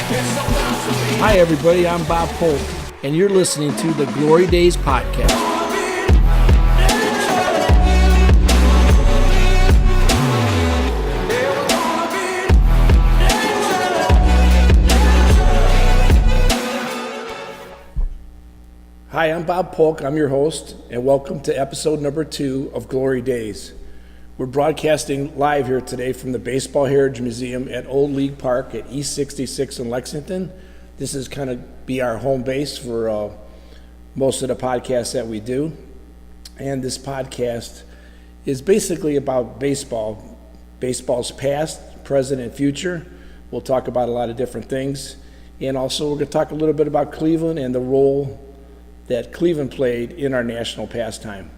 Hi, everybody. I'm Bob Polk, and you're listening to the Glory Days Podcast. Hi, I'm Bob Polk. I'm your host, and welcome to episode number 2 of Glory Days. We're broadcasting live here today from the Baseball Heritage Museum at Old League Park at East 66 in Lexington. This is kind of be our home base for most of the podcasts that we do. And this podcast is basically about baseball, baseball's past, present, and future. We'll talk about a lot of different things. And also we're going to talk a little bit about Cleveland and the role that Cleveland played in our national pastime.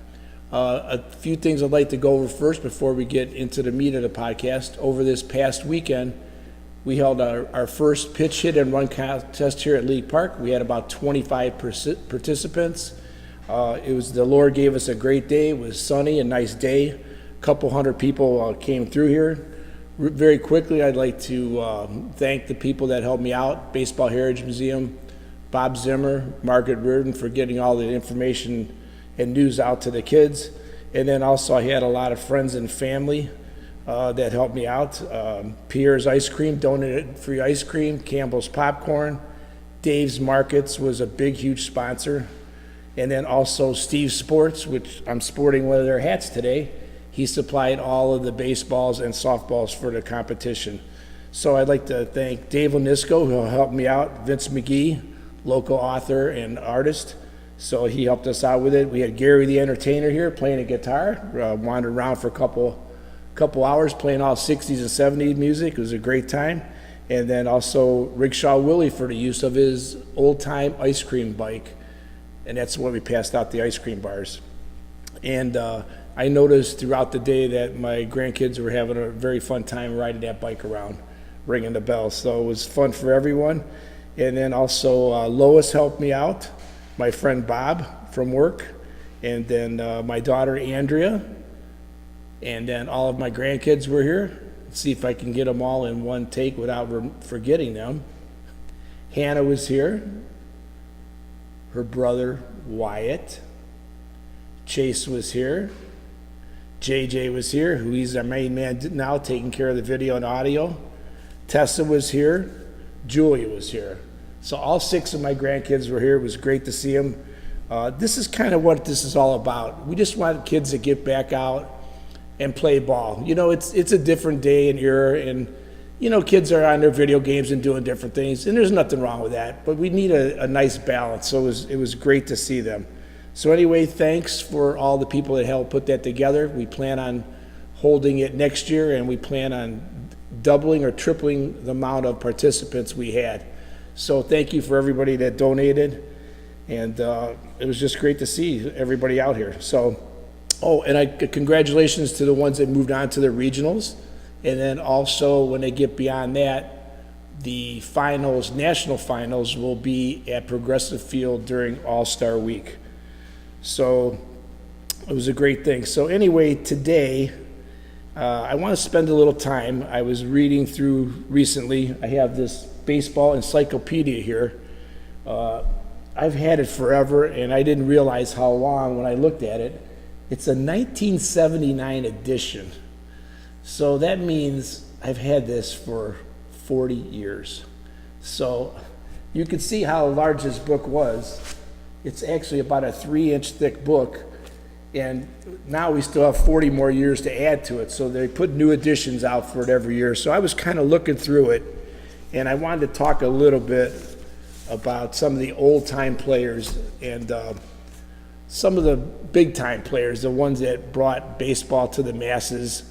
A few things I'd like to go over first before we get into the meat of the podcast. Over this past weekend, we held our first pitch hit and run contest here at League Park. We had about 25 participants. The Lord gave us a great day. It was sunny, a nice day. A couple hundred people came through here. Very quickly, I'd like to thank the people that helped me out, Baseball Heritage Museum, Bob Zimmer, Margaret Reardon, for getting all the information and news out to the kids. And then also I had a lot of friends and family that helped me out. Pierre's Ice Cream donated free ice cream, Campbell's Popcorn, Dave's Markets was a big, huge sponsor. And then also Steve's Sports, which I'm sporting one of their hats today. He supplied all of the baseballs and softballs for the competition. So I'd like to thank Dave Lanisco, who helped me out, Vince McGee, local author and artist. So he helped us out with it. We had Gary the Entertainer here playing a guitar, wandered around for a couple hours playing all 60s and 70s music. It was a great time. And then also Rickshaw Willie for the use of his old-time ice cream bike. And that's when we passed out the ice cream bars. And I noticed throughout the day that my grandkids were having a very fun time riding that bike around, ringing the bell. So it was fun for everyone. And then also Lois helped me out, my friend Bob from work, and then my daughter Andrea, and then all of my grandkids were here. Let's see if I can get them all in one take without forgetting them. Hannah was here, her brother Wyatt, Chase was here, JJ was here, who he's our main man now, taking care of the video and audio. Tessa was here, Julia was here. So all 6 of my grandkids were here. It was great to see them. This is kind of what this is all about. We just want kids to get back out and play ball. You know, it's a different day and era, and you know, kids are on their video games and doing different things, and there's nothing wrong with that. But we need a nice balance. So it was great to see them. So anyway, thanks for all the people that helped put that together. We plan on holding it next year, and we plan on doubling or tripling the amount of participants we had. So thank you for everybody that donated, and it was just great to see everybody out here. So, and congratulations to the ones that moved on to the regionals, and then also when they get beyond that, the finals, national finals, will be at Progressive Field during All-Star Week. So it was a great thing. So anyway, today I want to spend a little time. I was reading through recently. I have this baseball encyclopedia here. I've had it forever, and I didn't realize how long when I looked at it. It's a 1979 edition. So that means I've had this for 40 years. So you can see how large this book was. It's actually about a 3-inch thick book, and now we still have 40 more years to add to it. So they put new editions out for it every year. So I was kind of looking through it, and I wanted to talk a little bit about some of the old-time players and some of the big-time players, the ones that brought baseball to the masses.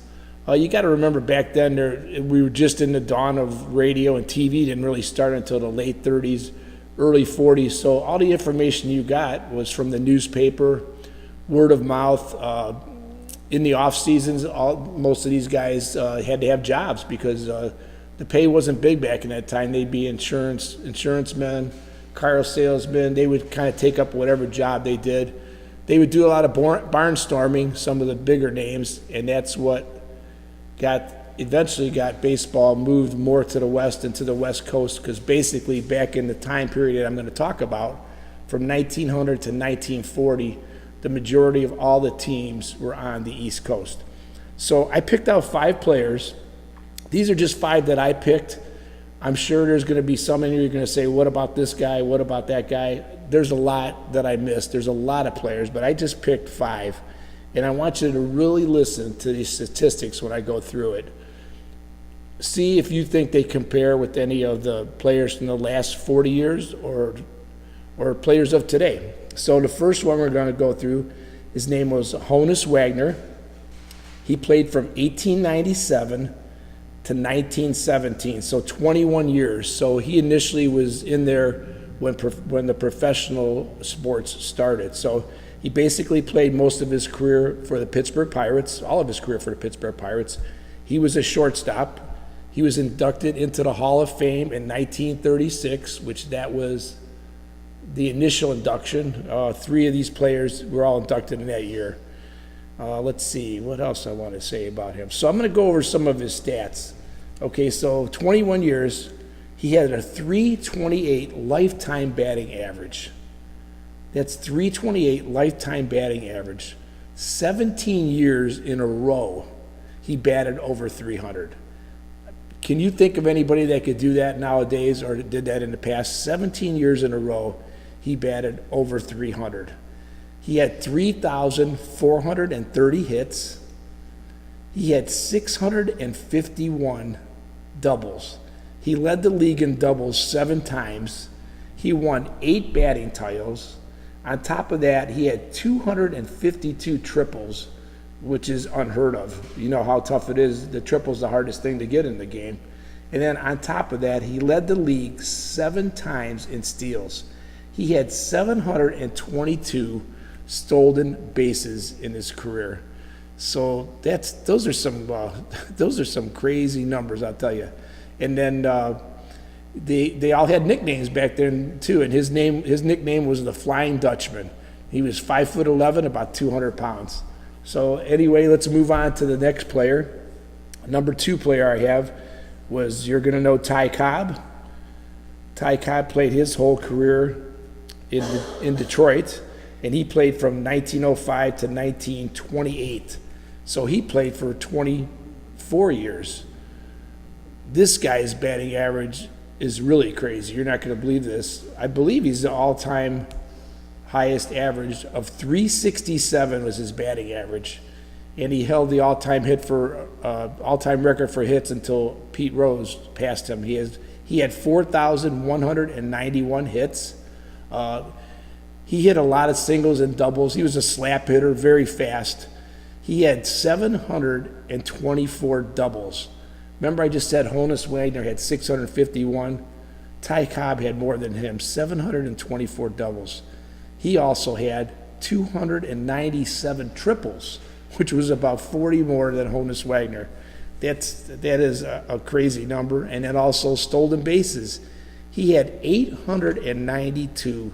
You got to remember back then, we were just in the dawn of radio and TV. Didn't really start until the late 30s, early 40s. So all the information you got was from the newspaper, word of mouth. In the off seasons, most of these guys had to have jobs because the pay wasn't big back in that time. They'd be insurancemen, car salesmen. They would kind of take up whatever job they did. They would do a lot of barnstorming, some of the bigger names, and that's what got eventually got baseball moved more to the West and to the West Coast, because basically back in the time period I'm going to talk about, from 1900 to 1940, the majority of all the teams were on the East Coast. So I picked out 5 players. These are just 5 that I picked. I'm sure there's going to be some of you are going to say, what about this guy? What about that guy? There's a lot that I missed. There's a lot of players, but I just picked 5. And I want you to really listen to these statistics when I go through it. See if you think they compare with any of the players from the last 40 years or players of today. So the first one we're going to go through, his name was Honus Wagner. He played from 1897 to 1917, so 21 years. So he initially was in there when the professional sports started. So he basically played most of his career for the Pittsburgh Pirates, all of his career for the Pittsburgh Pirates. He was a shortstop. He was inducted into the Hall of Fame in 1936, which that was the initial induction. 3 of these players were all inducted in that year. Let's see, what else I want to say about him. So I'm going to go over some of his stats. Okay, so 21 years, he had a .328 lifetime batting average. That's .328 lifetime batting average. 17 years in a row, he batted over 300. Can you think of anybody that could do that nowadays or did that in the past? 17 years in a row, he batted over 300. He had 3,430 hits. He had 651 doubles. He led the league in doubles 7 times. He won 8 batting titles. On top of that, he had 252 triples, which is unheard of. You know how tough it is. The triple's the hardest thing to get in the game. And then on top of that, he led the league 7 times in steals. He had 722 stolen bases in his career. So those are some crazy numbers, I'll tell you. And then they all had nicknames back then too. And his nickname was the Flying Dutchman. He was 5'11", about 200 pounds. So anyway, let's move on to the next player. Number 2 player I have was, you're going to know, Ty Cobb. Ty Cobb played his whole career in Detroit, and he played from 1905 to 1928. So he played for 24 years. This guy's batting average is really crazy. You're not going to believe this. I believe he's the all-time highest average of 367 was his batting average, and he held the all-time record for hits until Pete Rose passed him. He had 4,191 hits. He hit a lot of singles and doubles. He was a slap hitter, very fast. He had 724 doubles. Remember I just said Honus Wagner had 651? Ty Cobb had more than him, 724 doubles. He also had 297 triples, which was about 40 more than Honus Wagner. That is a crazy number. And then also stolen bases. He had 892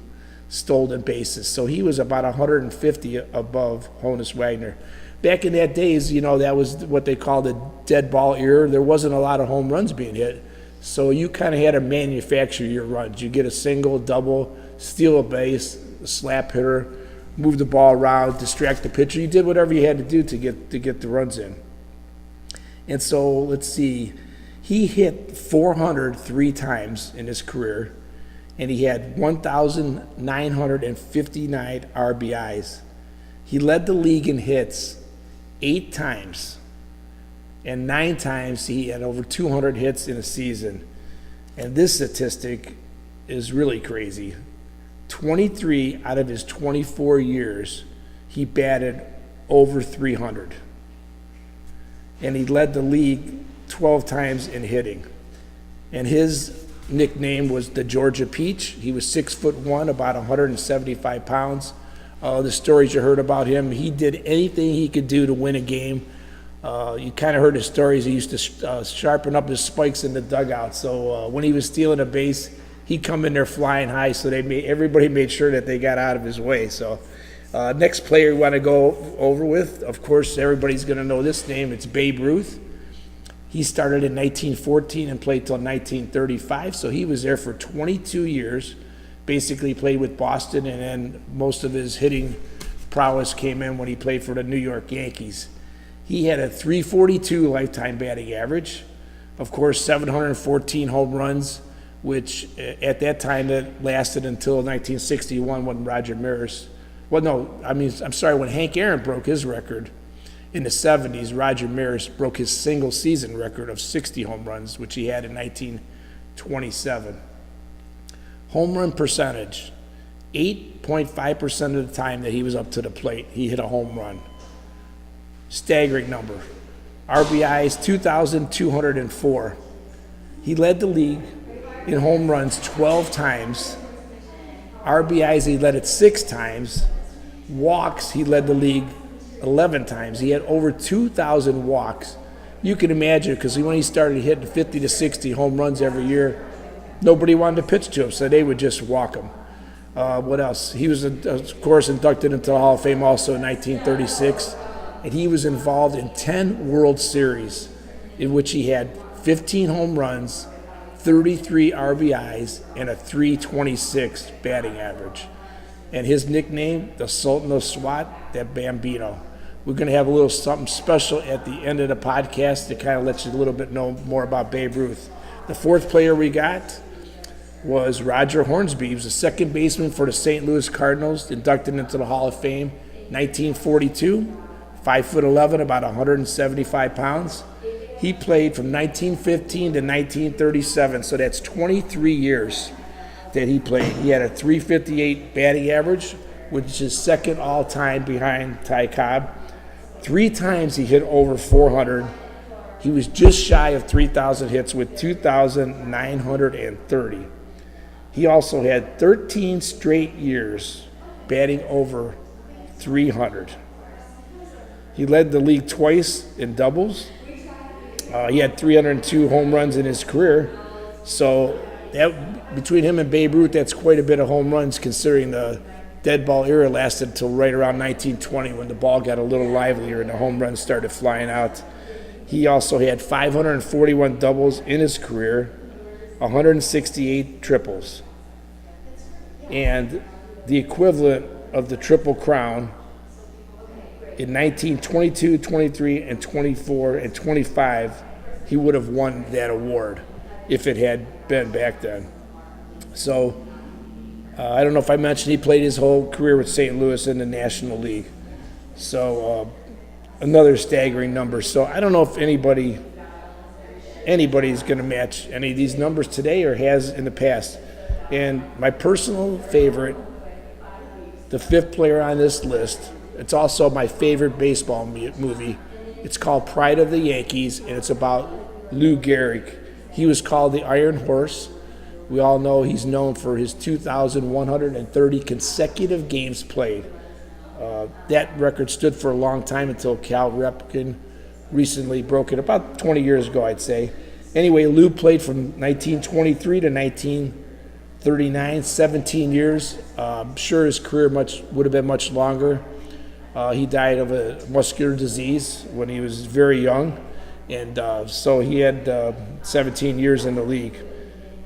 stolen bases. So he was about 150 above Honus Wagner. Back in that days, that was what they called the dead ball era. There wasn't a lot of home runs being hit. So you kind of had to manufacture your runs. You get a single, double, steal a base, a slap hitter, move the ball around, distract the pitcher. You did whatever you had to do to get the runs in. And so let's see, he hit 400 3 times in his career, and he had 1,959 RBIs. He led the league in hits 8 times, and 9 times he had over 200 hits in a season. And this statistic is really crazy. 23 out of his 24 years, he batted over 300. And he led the league 12 times in hitting. And his nickname was the Georgia Peach. He was 6'1", about 175 pounds. The stories you heard about him, he did anything he could do to win a game. You kind of heard his stories. He used to sharpen up his spikes in the dugout. So when he was stealing a base, he'd come in there flying high, so everybody made sure that they got out of his way. So next player we want to go over with, of course, everybody's going to know this name. It's Babe Ruth. He started in 1914 and played till 1935, so he was there for 22 years. Basically played with Boston, and then most of his hitting prowess came in when he played for the New York Yankees. He had a .342 lifetime batting average. Of course, 714 home runs, which at that time that lasted until 1961 when Roger Maris, when Hank Aaron broke his record in the 70s. Roger Maris broke his single season record of 60 home runs, which he had in 1927. Home run percentage, 8.5% of the time that he was up to the plate, he hit a home run. Staggering number. RBIs, 2,204. He led the league in home runs 12 times. RBIs, he led it 6 times. Walks, he led the league 11 times. He had over 2,000 walks. You can imagine, because when he started hitting 50 to 60 home runs every year, nobody wanted to pitch to him, so they would just walk him. What else? He was, of course, inducted into the Hall of Fame also in 1936, and he was involved in 10 World Series in which he had 15 home runs, 33 RBIs, and a .326 batting average. And his nickname, the Sultan of SWAT, that Bambino. We're going to have a little something special at the end of the podcast to kind of let you a little bit know more about Babe Ruth. The fourth player we got was Roger Hornsby. He was the second baseman for the St. Louis Cardinals, inducted into the Hall of Fame 1942, 5'11", about 175 pounds. He played from 1915 to 1937, so that's 23 years that he played. He had a .358 batting average, which is second all-time behind Ty Cobb. 3 times he hit over 400. He was just shy of 3,000 hits with 2,930. He also had 13 straight years batting over 300. He led the league twice in doubles. He had 302 home runs in his career. So that, between him and Babe Ruth, that's quite a bit of home runs considering the dead ball era lasted until right around 1920 when the ball got a little livelier and the home runs started flying out. He also had 541 doubles in his career, 168 triples. And the equivalent of the Triple Crown in 1922, 23, and 24, and 25, he would have won that award if it had been back then. So I don't know if I mentioned he played his whole career with St. Louis in the National League. So another staggering number. So I don't know if anybody's going to match any of these numbers today or has in the past. And my personal favorite, the 5th player on this list, it's also my favorite baseball movie. It's called Pride of the Yankees, and it's about Lou Gehrig. He was called the Iron Horse. We all know he's known for his 2,130 consecutive games played. That record stood for a long time until Cal Ripken recently broke it, about 20 years ago, I'd say. Anyway, Lou played from 1923 to 1939, 17 years. I'm sure his career would have been much longer. He died of a muscular disease when he was very young, and so he had 17 years in the league.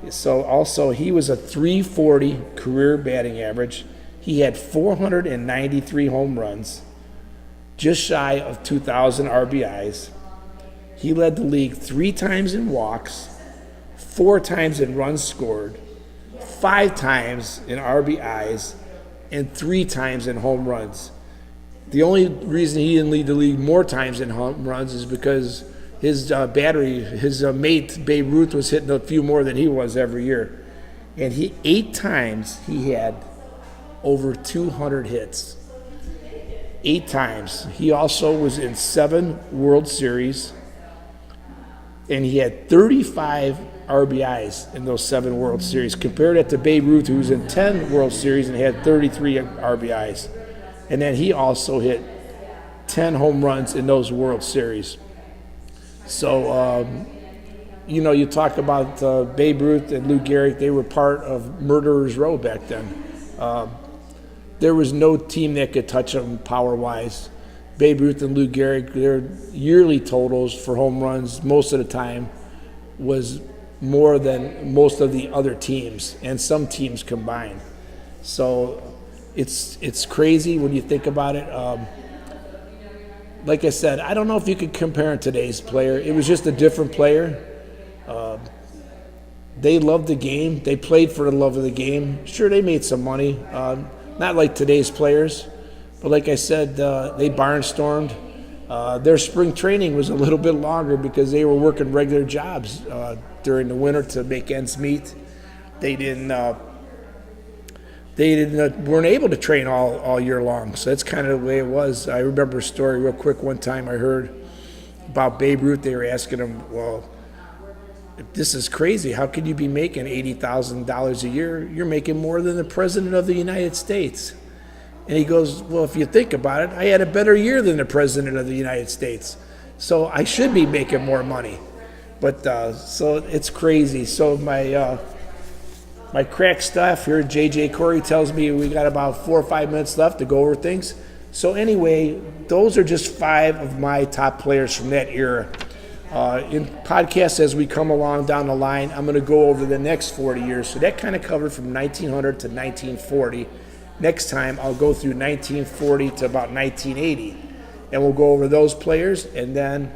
So also he was a .340 career batting average. He had 493 home runs, just shy of 2,000 RBIs. He led the league 3 times in walks, 4 times in runs scored, 5 times in RBIs, and 3 times in home runs. The only reason he didn't lead the league more times in home runs is because his mate, Babe Ruth, was hitting a few more than he was every year. And 8 times he had over 200 hits. 8 times. He also was in 7 World Series, and he had 35 RBIs in those 7 World Series. Compare that to Babe Ruth, who was in 10 World Series and had 33 RBIs. And then he also hit 10 home runs in those World Series. So, you talk about Babe Ruth and Lou Gehrig. They were part of Murderers Row back then. There was no team that could touch them power-wise. Babe Ruth and Lou Gehrig, their yearly totals for home runs most of the time was more than most of the other teams and some teams combined. So it's crazy when you think about it. Like I said, I don't know if you could compare today's player. It was just a different player. They loved the game. They played for the love of the game. Sure, they made some money. Not like today's players. But like I said, they barnstormed. Their spring training was a little bit longer because they were working regular jobs during the winter to make ends meet. They weren't able to train all year long. So that's kind of the way it was. I remember a story real quick. One time I heard about Babe Ruth. They were asking him, well, this is crazy. How could you be making $80,000 a year? You're making more than the President of the United States. And he goes, well, if you think about it, I had a better year than the President of the United States. So I should be making more money. But so it's crazy. So my crack staff here, JJ Corey, tells me we got about 4 or 5 minutes left to go over things. So anyway, those are just 5 of my top players from that era. In podcasts as we come along down the line, I'm going to go over the next 40 years. So that kind of covered from 1900 to 1940. Next time, I'll go through 1940 to about 1980, and we'll go over those players, and then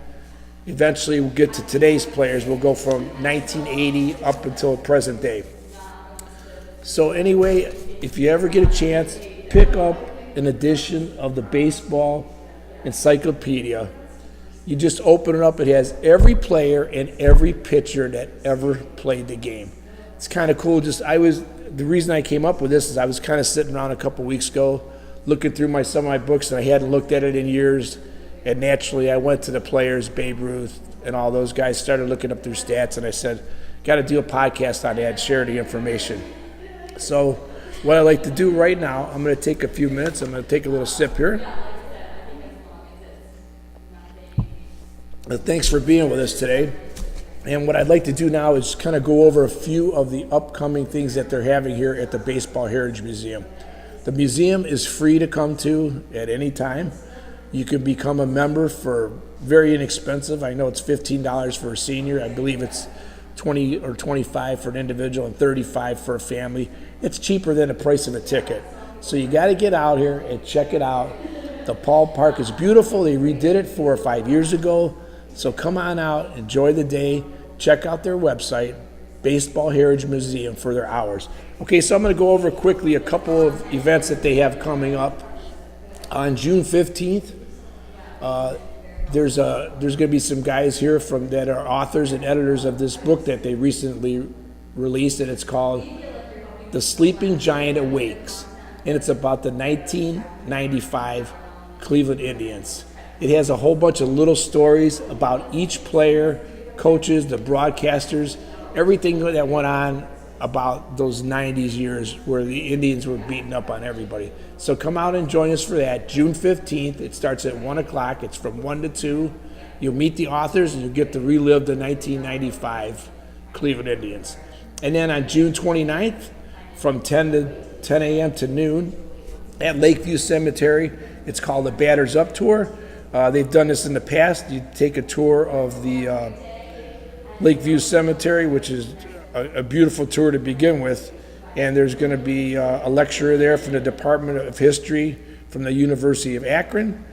eventually we'll get to today's players. We'll go from 1980 up until present day. So anyway, if you ever get a chance, pick up an edition of the Baseball Encyclopedia. You just open it up. It has every player and every pitcher that ever played the game. It's kind of cool. The reason I came up with this is I was kind of sitting around a couple weeks ago looking through some of my books, and I hadn't looked at it in years. And naturally, I went to the players, Babe Ruth, and all those guys, started looking up their stats, and I said, got to do a podcast on that, share the information. So what I like to do right now, I'm going to take a few minutes. I'm going to take a little sip here. Thanks for being with us today. And what I'd like to do now is kind of go over a few of the upcoming things that they're having here at the Baseball Heritage Museum. The museum is free to come to at any time. You can become a member for very inexpensive. I know it's $15 for a senior. I believe it's $20 or $25 for an individual and $35 for a family. It's cheaper than the price of a ticket. So you got to get out here and check it out. The ballpark is beautiful. They redid it 4 or 5 years ago. So come on out, enjoy the day, check out their website, Baseball Heritage Museum, for their hours. Okay, so I'm going to go over quickly a couple of events that they have coming up. On June 15th, there's going to be some guys here that are authors and editors of this book that they recently released, and it's called The Sleeping Giant Awakes, and it's about the 1995 Cleveland Indians. It has a whole bunch of little stories about each player, coaches, the broadcasters, everything that went on about those 90s years where the Indians were beating up on everybody. So come out and join us for that. June 15th, it starts at 1 o'clock. It's from 1 to 2. You'll meet the authors and you'll get to relive the 1995 Cleveland Indians. And then on June 29th, from 10 a.m. to noon at Lakeview Cemetery, it's called the Batters Up Tour. They've done this in the past. You take a tour of the Lakeview Cemetery, which is a beautiful tour to begin with, and there's going to be a lecturer there from the Department of History from the University of Akron,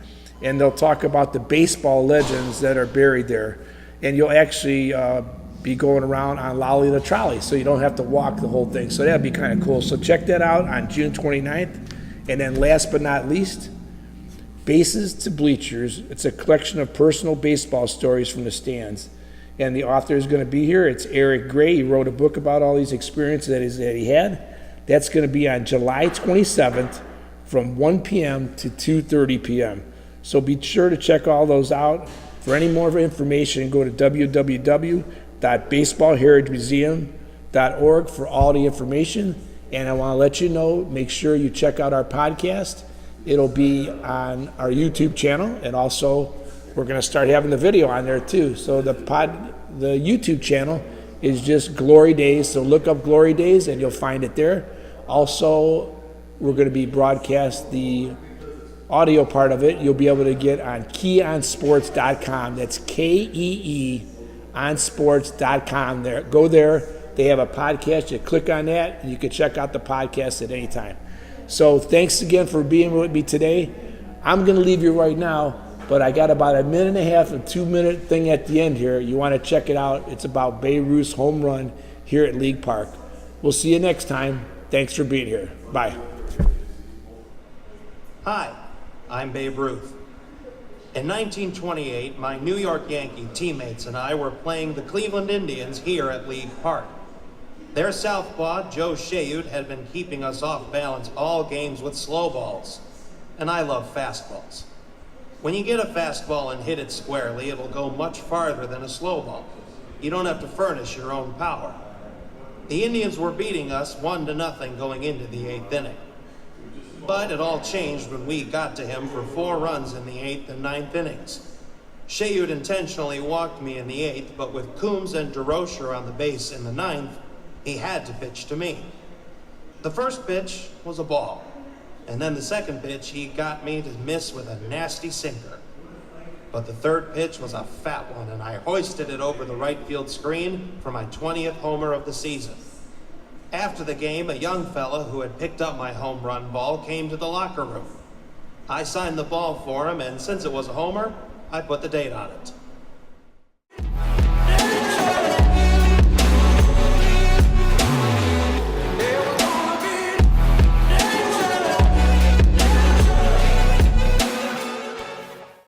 and they'll talk about the baseball legends that are buried there. And you'll actually be going around on Lolly the Trolley, so you don't have to walk the whole thing. So that'd be kind of cool. So check that out on June 29th. And then last but not least, Bases to Bleachers. It's a collection of personal baseball stories from the stands. And the author is going to be here. It's Eric Gray. He wrote a book about all these experiences that he had. That's going to be on July 27th from 1 p.m. to 2:30 p.m. So be sure to check all those out. For any more information, go to www.baseballheritagemuseum.org for all the information. And I want to let you know, make sure you check out our podcast. It'll be on our YouTube channel, and also we're going to start having the video on there too. So the YouTube channel is just Glory Days. So look up Glory Days and you'll find it there. Also, we're going to be broadcast audio part of it, you'll be able to get on keeonsports.com. That's KEE on sports.com. There, go there. They have a podcast. You click on that, and you can check out the podcast at any time. So thanks again for being with me today. I'm going to leave you right now, but I got about 1.5 minutes and 2-minute thing at the end here. You want to check it out. It's about Babe Ruth's home run here at League Park. We'll see you next time. Thanks for being here. Bye. Hi, I'm Babe Ruth. In 1928, my New York Yankee teammates and I were playing the Cleveland Indians here at League Park. Their southpaw, Joe Shayut, had been keeping us off balance all games with slow balls, and I love fastballs. When you get a fastball and hit it squarely, it'll go much farther than a slow ball. You don't have to furnish your own power. The Indians were beating us 1-0 going into the 8th inning. But it all changed when we got to him for 4 runs in the 8th and 9th innings. Shayut intentionally walked me in the 8th, but with Coombs and DeRocher on the base in the 9th, he had to pitch to me. The first pitch was a ball, and then the second pitch he got me to miss with a nasty sinker. But the third pitch was a fat one, and I hoisted it over the right field screen for my 20th homer of the season. After the game, a young fella who had picked up my home run ball came to the locker room. I signed the ball for him, and since it was a homer, I put the date on it.